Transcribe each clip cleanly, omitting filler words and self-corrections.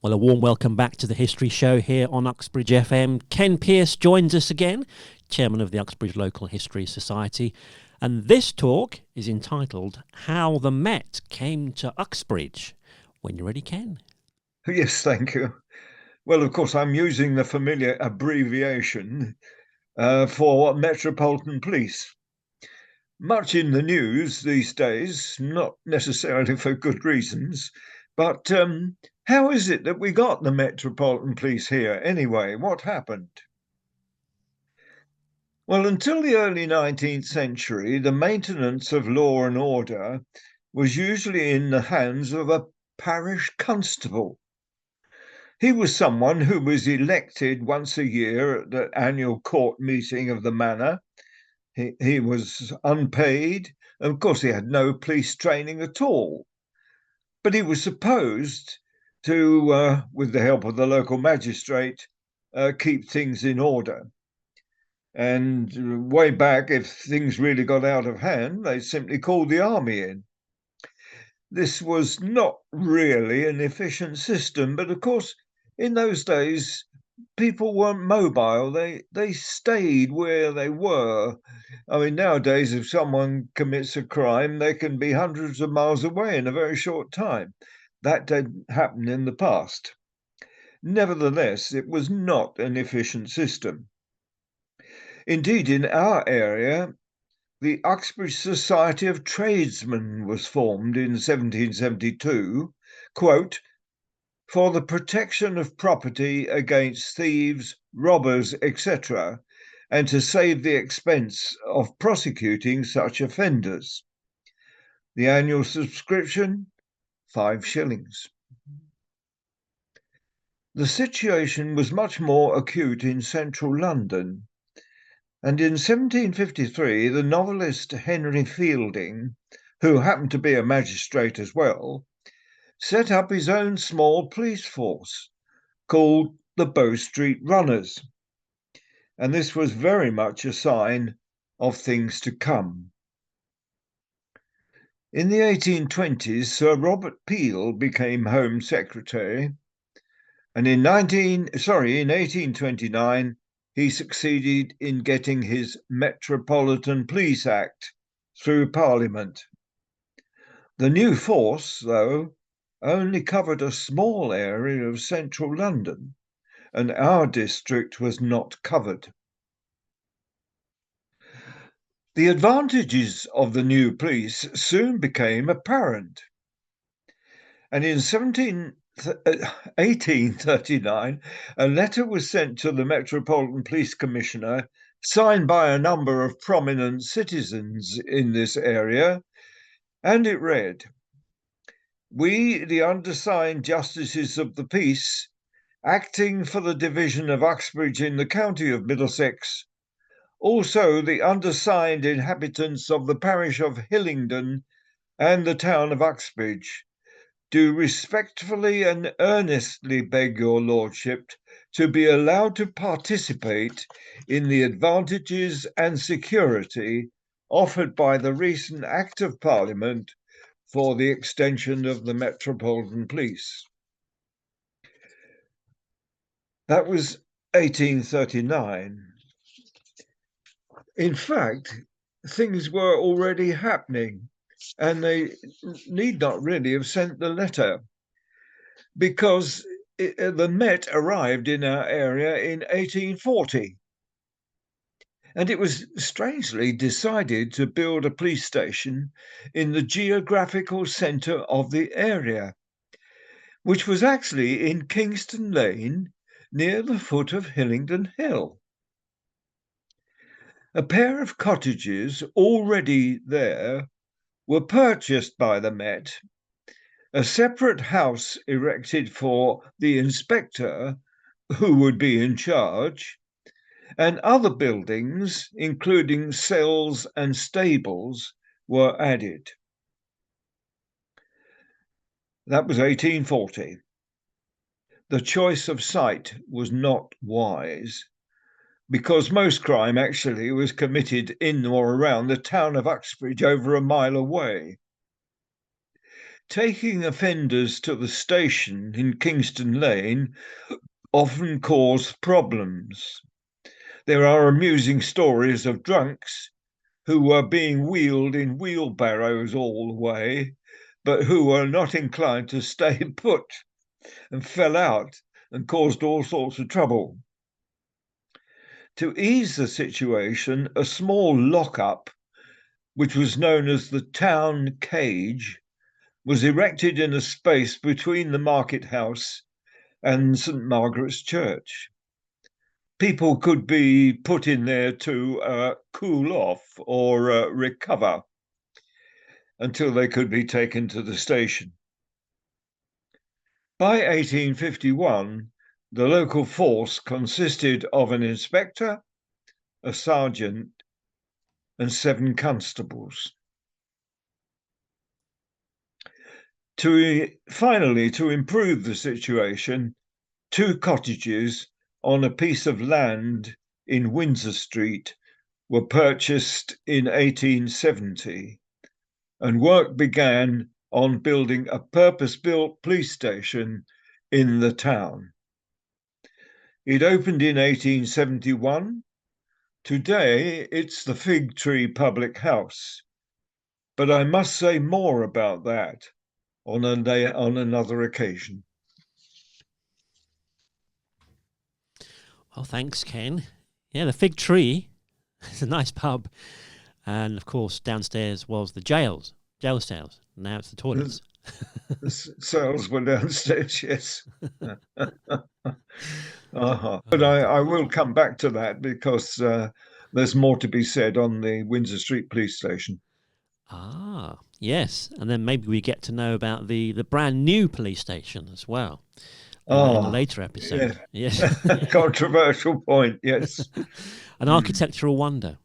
Well, a warm welcome back to the History Show here on Uxbridge FM. Ken Pearce joins us again, Chairman of the Uxbridge Local History Society. And this talk is entitled How the Met Came to Uxbridge. When you're ready, Ken. Yes, thank you. Well, of course, I'm using the familiar abbreviation for Metropolitan Police. Much in the news these days, not necessarily for good reasons, but how is it that we got the Metropolitan Police here anyway? What happened? Well, until the early 19th century, the maintenance of law and order was usually in the hands of a parish constable. He was someone who was elected once a year at the annual court meeting of the manor. He was unpaid. Of course, he had no police training at all. But he was supposed to, with the help of the local magistrate, keep things in order. And way back, if things really got out of hand, they simply called the army in. This was not really an efficient system, but of course, in those days, people weren't mobile. They stayed where they were. I mean, nowadays, if someone commits a crime, they can be hundreds of miles away in a very short time. That didn't happen in the past. Nevertheless, it was not an efficient system. Indeed, in our area, the Uxbridge Society of Tradesmen was formed in 1772, quote, for the protection of property against thieves, robbers, etc., and to save the expense of prosecuting such offenders. The annual subscription, 5 shillings. The situation was much more acute in central London, and in 1753 the novelist Henry Fielding, who happened to be a magistrate as well, set up his own small police force called the Bow Street Runners. And this was very much a sign of things to come. In the 1820s, Sir Robert Peel became Home Secretary, and in 1829, he succeeded in getting his Metropolitan Police Act through Parliament. The new force, though, only covered a small area of central London, and our district was not covered. The advantages of the new police soon became apparent. And in 1839, a letter was sent to the Metropolitan Police Commissioner, signed by a number of prominent citizens in this area, and it read, "We, the undersigned Justices of the Peace, acting for the division of Uxbridge in the county of Middlesex, also the undersigned inhabitants of the parish of Hillingdon and the town of Uxbridge, do respectfully and earnestly beg your lordship to be allowed to participate in the advantages and security offered by the recent Act of Parliament for the extension of the Metropolitan Police." That was 1839. In fact, things were already happening, and they need not really have sent the letter, because the Met arrived in our area in 1840. And it was strangely decided to build a police station in the geographical centre of the area, which was actually in Kingston Lane, near the foot of Hillingdon Hill. A pair of cottages already there were purchased by the Met, a separate house erected for the inspector, who would be in charge, and other buildings, including cells and stables, were added. That was 1840. The choice of site was not wise, because most crime actually was committed in or around the town of Uxbridge, over a mile away. Taking offenders to the station in Kingston Lane often caused problems. There are amusing stories of drunks who were being wheeled in wheelbarrows all the way, but who were not inclined to stay put and fell out and caused all sorts of trouble. To ease the situation, a small lockup, which was known as the town cage, was erected in a space between the market house and St. Margaret's Church. People could be put in there to cool off or recover until they could be taken to the station. By 1851, the local force consisted of an inspector, a sergeant, and 7 constables. Finally, to improve the situation, 2 cottages on a piece of land in Windsor Street were purchased in 1870, and work began on building a purpose-built police station in the town. It opened in 1871. Today, it's the Fig Tree Public House, but I must say more about that on another occasion. Well, thanks, Ken. Yeah, the Fig Tree is a nice pub. And, of course, downstairs was the jail cells. Now it's the toilets. The cells were downstairs, yes. But I will come back to that because there's more to be said on the Windsor Street Police Station. Ah, yes. And then maybe we get to know about the brand new police station as well in a later episode. Yeah. Yes. Controversial point, yes. An architectural wonder.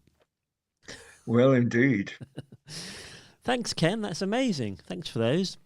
Well, indeed. Thanks, Ken. That's amazing. Thanks for those.